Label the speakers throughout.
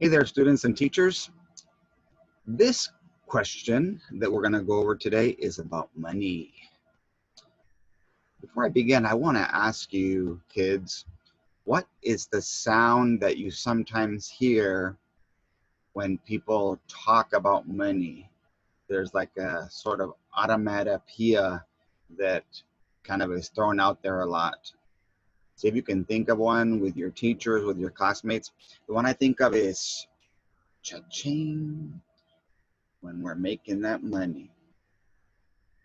Speaker 1: Hey there, students and teachers. This question that we're going to go over today is about money. Before I begin, I want to ask you, kids, what is the sound that you sometimes hear when people talk about money? There's like a sort of automatopoeia that kind of is thrown out there a lot. See if you can think of one with your teachers, with your classmates. The one I think of is cha-ching. When we're making that money.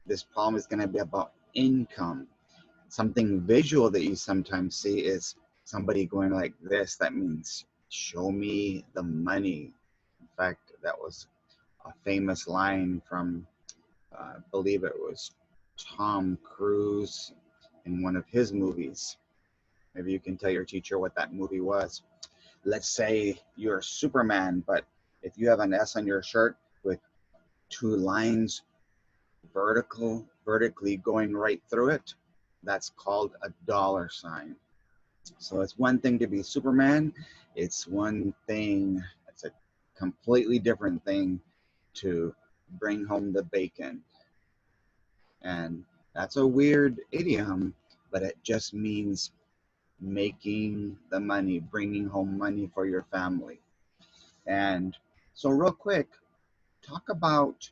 Speaker 1: This problem is going to be about income. Something visual that you sometimes see is somebody going like this. That means show me the money. In fact, that was a famous line from, I believe it was Tom Cruise in one of his movies. Maybe you can tell your teacher what that movie was. Let's say you're Superman, but if you have an S on your shirt with two lines vertically going right through it, that's called a dollar sign. So it's one thing to be Superman, it's one thing, it's a completely different thing to bring home the bacon. And that's a weird idiom, but it just means making the money, bringing home money for your family. And so real quick, talk about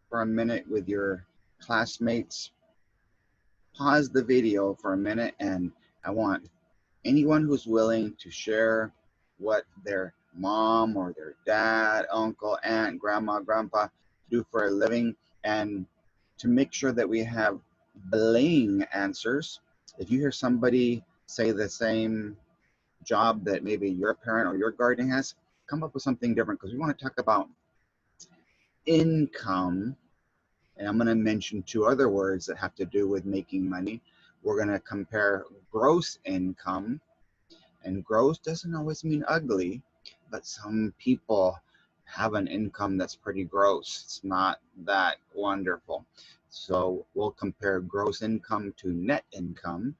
Speaker 1: for a minute with your classmates. Pause the video for a minute, and I want anyone who's willing to share what their mom or their dad, uncle, aunt, grandma, grandpa do for a living, and to make sure that we have bling answers. If you hear somebody say the same job that maybe your parent or your guardian has, come up with something different, because we want to talk about income. And I'm going to mention two other words that have to do with making money. We're going to compare gross income, and gross doesn't always mean ugly, but some people have an income that's pretty gross. It's not that wonderful. So we'll compare gross income to net income,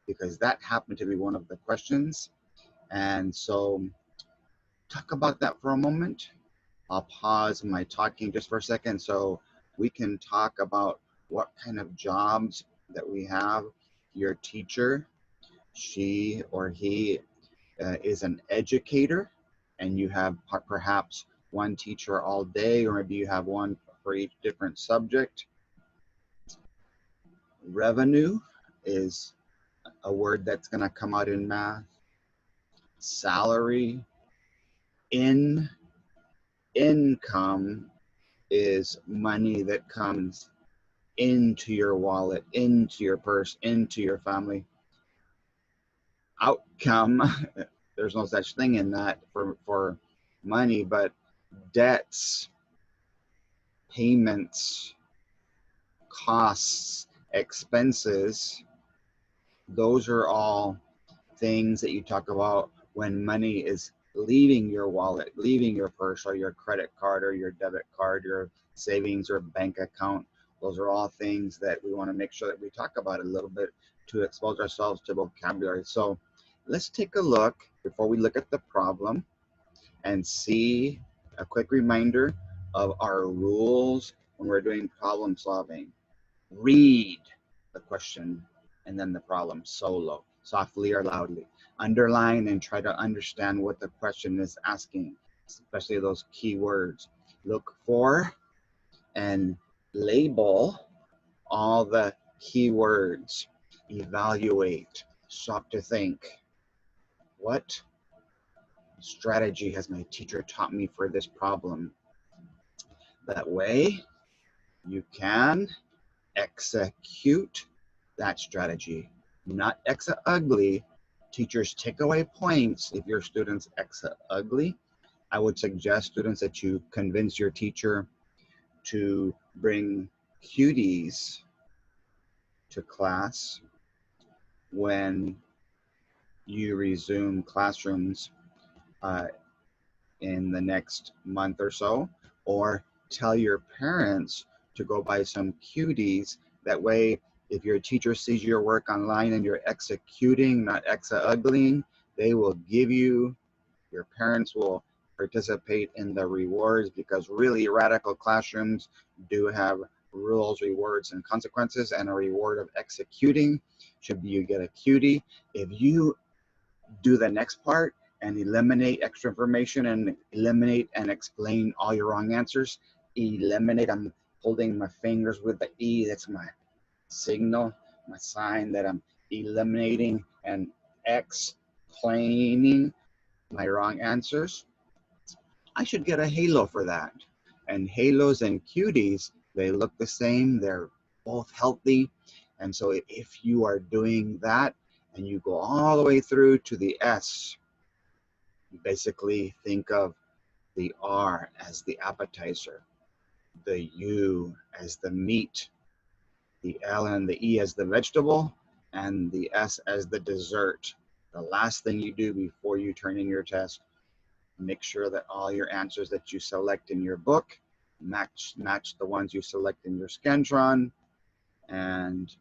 Speaker 1: because that happened to be one of the questions. And so talk about that for a moment. I'll pause my talking just for a second so we can talk about what kind of jobs that we have. Your teacher, she or he is an educator, and you have perhaps one teacher all day, or maybe you have one for each different subject. Revenue is a word that's going to come out in math. Salary, income is money that comes into your wallet, into your purse, into your family. Outcome, there's no such thing in that for money, but debts, payments, costs, expenses, those are all things that you talk about when money is leaving your wallet, leaving your purse or your credit card or your debit card, your savings or bank account. Those are all things that we want to make sure that we talk about a little bit to expose ourselves to vocabulary. So let's take a look before we look at the problem and see a quick reminder of our rules when we're doing problem solving. Read the question and then the problem solo, softly or loudly. Underline and try to understand what the question is asking, especially those key words. Look for and label all the key words. Evaluate, stop to think. What strategy has my teacher taught me for this problem? That way you can execute that strategy. Not exit ugly. Teachers take away points if your students exit ugly. I would suggest, students, that you convince your teacher to bring cuties to class when you resume classrooms in the next month or so, or tell your parents to go buy some cuties. That way, if your teacher sees your work online and you're executing, not exa-uglying, they will give you, your parents will participate in the rewards, because really radical classrooms do have rules, rewards, and consequences, and a reward of executing should be you get a cutie. If you do the next part and eliminate extra information and eliminate and explain all your wrong answers, eliminate, I'm holding my fingers with the E, that's my signal, my sign that I'm eliminating and explaining my wrong answers, I should get a halo for that. And halos and cuties, they look the same, they're both healthy. And so if you are doing that and you go all the way through to the S, you basically think of the R as the appetizer, the U as the meat, the L and the E as the vegetable, and the S as the dessert. The last thing you do before you turn in your test, make sure that all your answers that you select in your book match the ones you select in your Scantron, and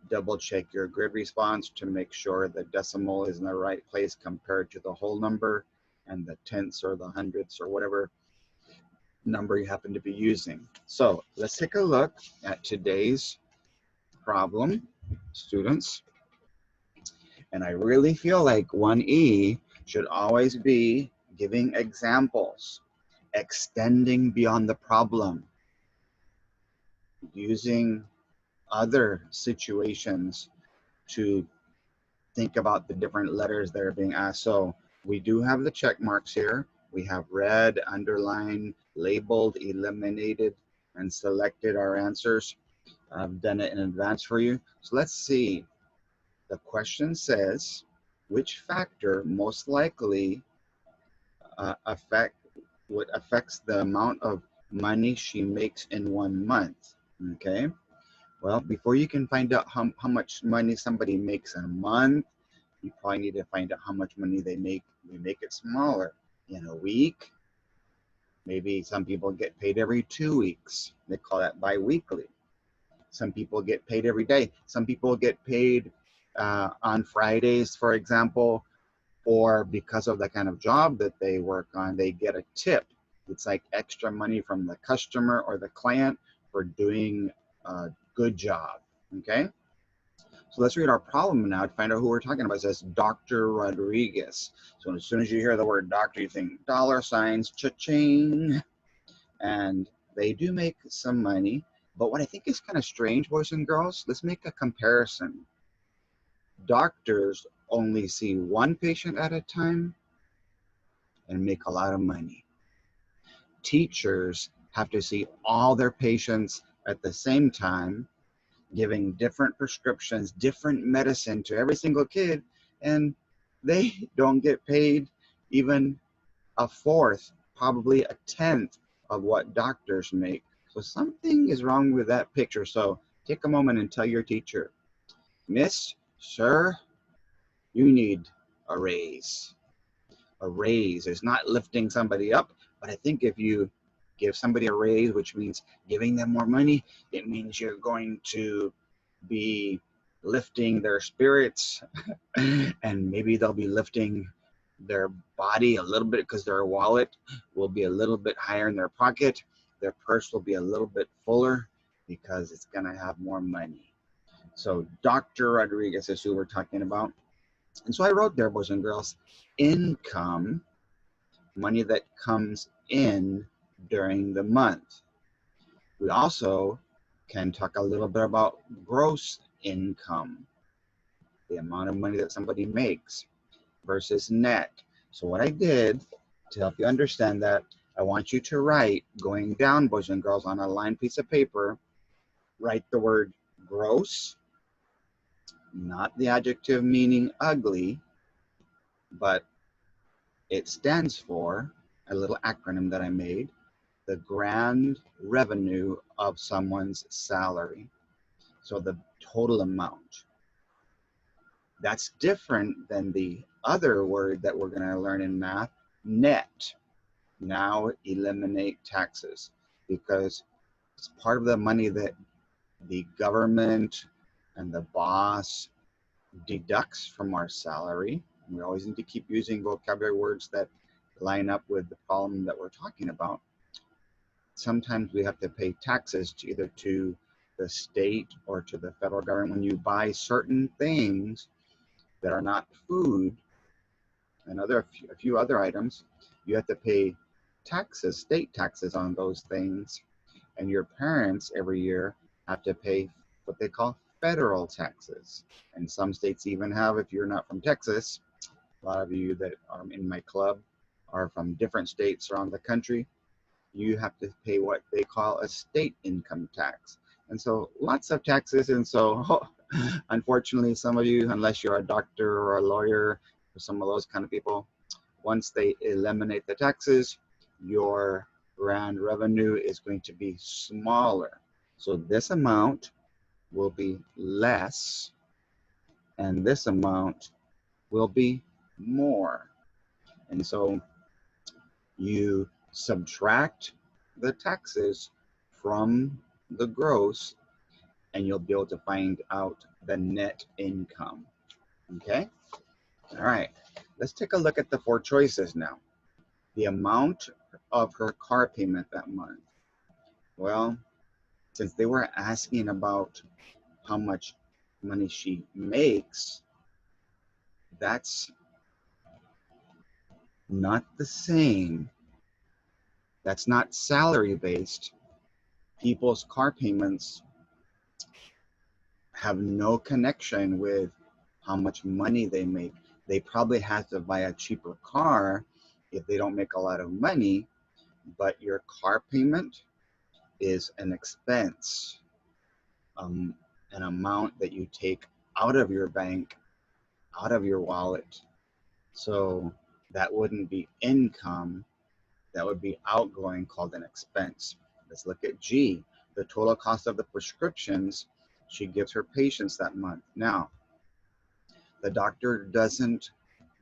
Speaker 1: double check your grid response to make sure the decimal is in the right place compared to the whole number and the tenths or the hundredths or whatever number you happen to be using. So let's take a look at today's problem, students. And I really feel like 1E should always be giving examples, extending beyond the problem, using other situations to think about the different letters that are being asked. So we do have the check marks here. We have read, underlined, labeled, eliminated, and selected our answers. I've done it in advance for you. So let's see. The question says, which factor most likely affects the amount of money she makes in 1 month? Okay. Well, before you can find out how much money somebody makes in a month, you probably need to find out how much money they make. We make it smaller. In a week, maybe some people get paid every 2 weeks. They call that bi-weekly. Some people get paid every day. Some people get paid on Fridays, for example, or because of the kind of job that they work on, they get a tip. It's like extra money from the customer or the client for doing a good job, okay? So let's read our problem now to find out who we're talking about. It says Dr. Rodriguez. So as soon as you hear the word doctor, you think dollar signs, cha-ching. And they do make some money. But what I think is kind of strange, boys and girls, let's make a comparison. Doctors only see one patient at a time and make a lot of money. Teachers have to see all their patients at the same time, giving different prescriptions, different medicine to every single kid, and they don't get paid even a fourth, probably a tenth of what doctors make. So something is wrong with that picture. So take a moment and tell your teacher, Miss, Sir, you need a raise. A raise is not lifting somebody up, but I think if you give somebody a raise, which means giving them more money, it means you're going to be lifting their spirits and maybe they'll be lifting their body a little bit because their wallet will be a little bit higher in their pocket. Their purse will be a little bit fuller because it's going to have more money. So Dr. Rodriguez is who we're talking about. And so I wrote there, boys and girls, income, money that comes in during the month. We also can talk a little bit about gross income, the amount of money that somebody makes versus net. So what I did to help you understand that, I want you to write, going down, boys and girls, on a lined piece of paper, write the word gross, not the adjective meaning ugly, but it stands for a little acronym that I made, the grand revenue of someone's salary. So the total amount. That's different than the other word that we're going to learn in math, net. Now eliminate taxes, because it's part of the money that the government and the boss deducts from our salary. We always need to keep using vocabulary words that line up with the problem that we're talking about. Sometimes we have to pay taxes to either to the state or to the federal government when you buy certain things that are not food and a few other items. You have to pay taxes, state taxes on those things, and your parents every year have to pay what they call federal taxes. And some states even have, if you're not from Texas, a lot of you that are in my club are from different states around the country, you have to pay what they call a state income tax. And so lots of taxes. And so unfortunately, some of you, unless you're a doctor or a lawyer or some of those kind of people, once they eliminate the taxes, your brand revenue is going to be smaller. So this amount will be less, and this amount will be more. And so you subtract the taxes from the gross, and you'll be able to find out the net income. Okay? All right. Let's take a look at the 4 choices now. The amount of her car payment that month. Well, since they were asking about how much money she makes, that's not the same. That's not salary based. People's car payments have no connection with how much money they make. They probably have to buy a cheaper car if they don't make a lot of money, but your car payment is an expense, an amount that you take out of your bank, out of your wallet. So that wouldn't be income, that would be outgoing, called an expense. Let's look at G, the total cost of the prescriptions she gives her patients that month. Now, the doctor doesn't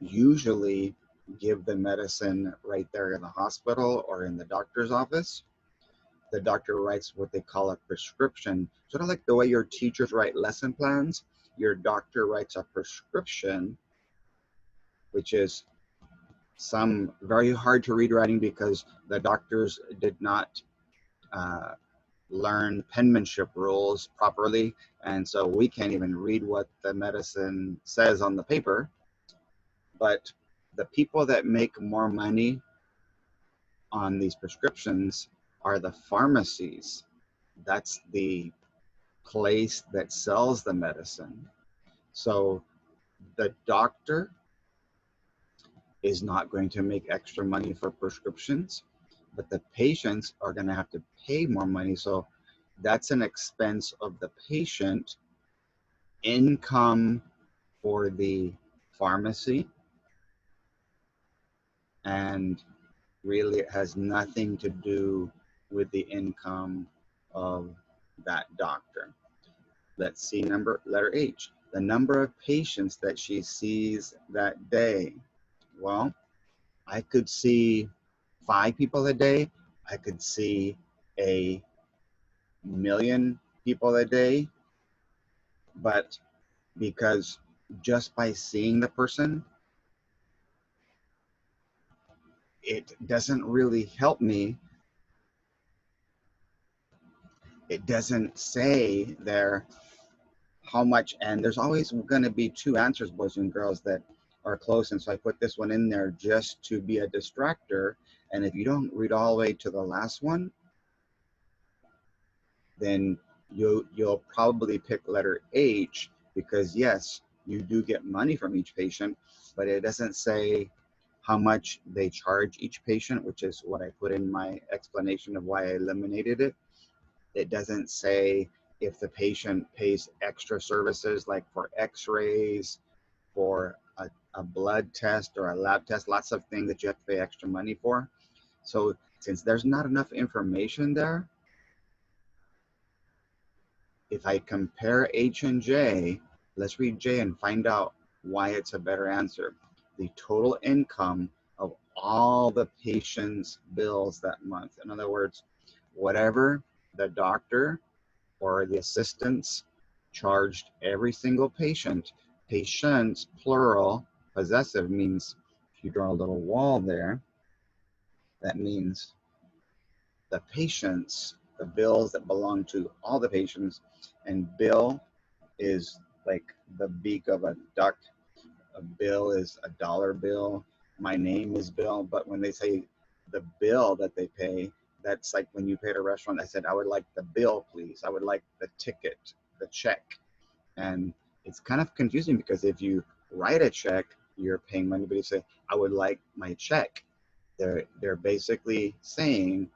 Speaker 1: usually give the medicine right there in the hospital or in the doctor's office. The doctor writes what they call a prescription. Sort of like the way your teachers write lesson plans, your doctor writes a prescription, which is some very hard to read writing because the doctors did not learn penmanship rules properly, and so we can't even read what the medicine says on the paper. But the people that make more money on these prescriptions are the pharmacies. That's the place that sells the medicine. So the doctor is not going to make extra money for prescriptions, but the patients are going to have to pay more money. So that's an expense of the patient, income for the pharmacy, and really it has nothing to do with the income of that doctor. Let's see letter H, the number of patients that she sees that day. Well, I could see 5 people a day. I could see 1,000,000 people a day. But because just by seeing the person, it doesn't really help me. It doesn't say there how much, and there's always going to be 2 answers, boys and girls, that are close, and so I put this one in there just to be a distractor. And if you don't read all the way to the last one, then you'll probably pick letter H, because yes, you do get money from each patient, but it doesn't say how much they charge each patient, which is what I put in my explanation of why I eliminated it. It doesn't say if the patient pays extra services like for x-rays, for a blood test or a lab test, lots of things that you have to pay extra money for. So since there's not enough information there, if I compare H and J, let's read J and find out why it's a better answer. The total income of all the patient's bills that month. In other words, whatever the doctor or the assistants charged every single patient, patients, plural, possessive means if you draw a little wall there, That means the patients, the bills that belong to all the patients, and bill is like the beak of a duck. A bill is a dollar bill. My name is Bill, but when they say the bill that they pay, that's like when you pay at a restaurant. I said, I would like the bill, please. I would like the ticket, the check. And it's kind of confusing because if you write a check, you're paying money, but you say, I would like my check. They're basically saying,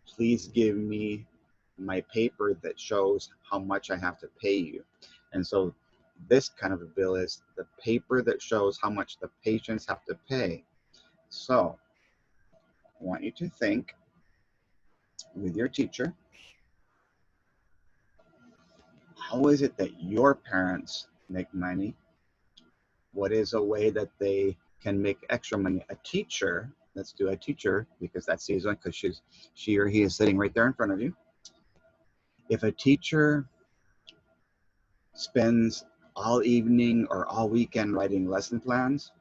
Speaker 1: please give me my paper that shows how much I have to pay you. And so this kind of a bill is the paper that shows how much the patients have to pay. So I want you to think with your teacher, how is it that your parents make money? What is a way that they can make extra money? A teacher, let's do a teacher because that's the easy one because she or he is sitting right there in front of you. If a teacher spends all evening or all weekend writing lesson plans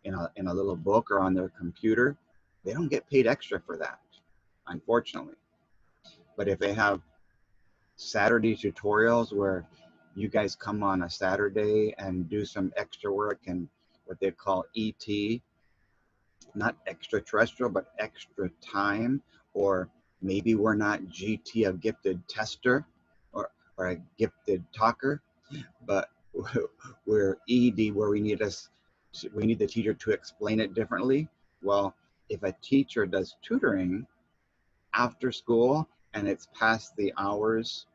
Speaker 1: in a little book or on their computer, they don't get paid extra for that, unfortunately. But if they have Saturday tutorials where you guys come on a Saturday and do some extra work and what they call ET, not extraterrestrial, but extra time, or maybe we're not GT, a gifted tester or a gifted talker, but we're ED where we need the teacher to explain it differently. Well, if a teacher does tutoring after school and it's past the hours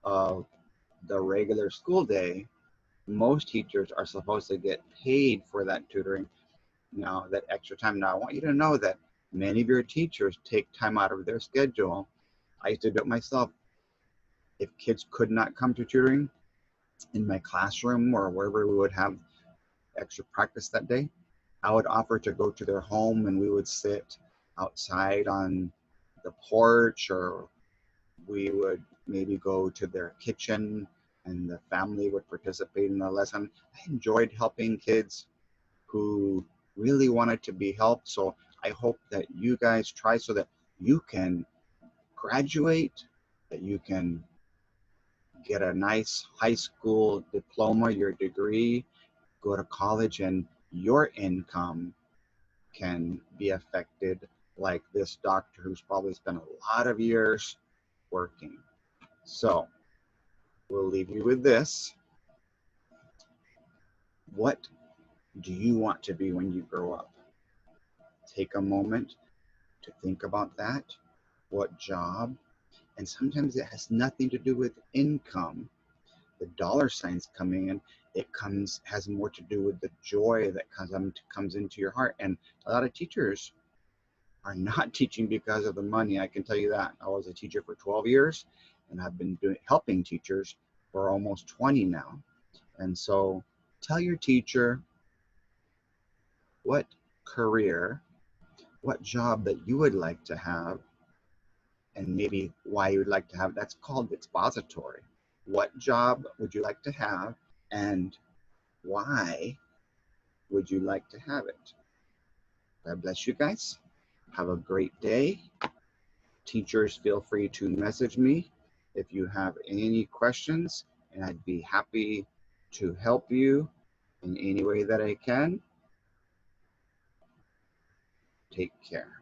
Speaker 1: of the regular school day, most teachers are supposed to get paid for that tutoring. Now, that extra time. Now, I want you to know that many of your teachers take time out of their schedule. I used to do it myself. If kids could not come to tutoring in my classroom or wherever we would have extra practice that day, I would offer to go to their home and we would sit outside on the porch, or we would maybe go to their kitchen and the family would participate in the lesson. I enjoyed helping kids who really wanted to be helped. So I hope that you guys try so that you can graduate, that you can get a nice high school diploma, your degree, go to college, and your income can be affected like this doctor who's probably spent a lot of years working. So we'll leave you with this. What do you want to be when you grow up? Take a moment to think about that. What job? And sometimes it has nothing to do with income. The dollar signs coming in, has more to do with the joy that comes into your heart. And a lot of teachers are not teaching because of the money. I can tell you that. I was a teacher for 12 years and I've been helping teachers for almost 20 now. And so tell your teacher what career, what job that you would like to have, and maybe why you would like to have. That's called expository. What job would you like to have and why would you like to have it? God bless you guys. Have a great day. Teachers, feel free to message me if you have any questions, and I'd be happy to help you in any way that I can. Take care.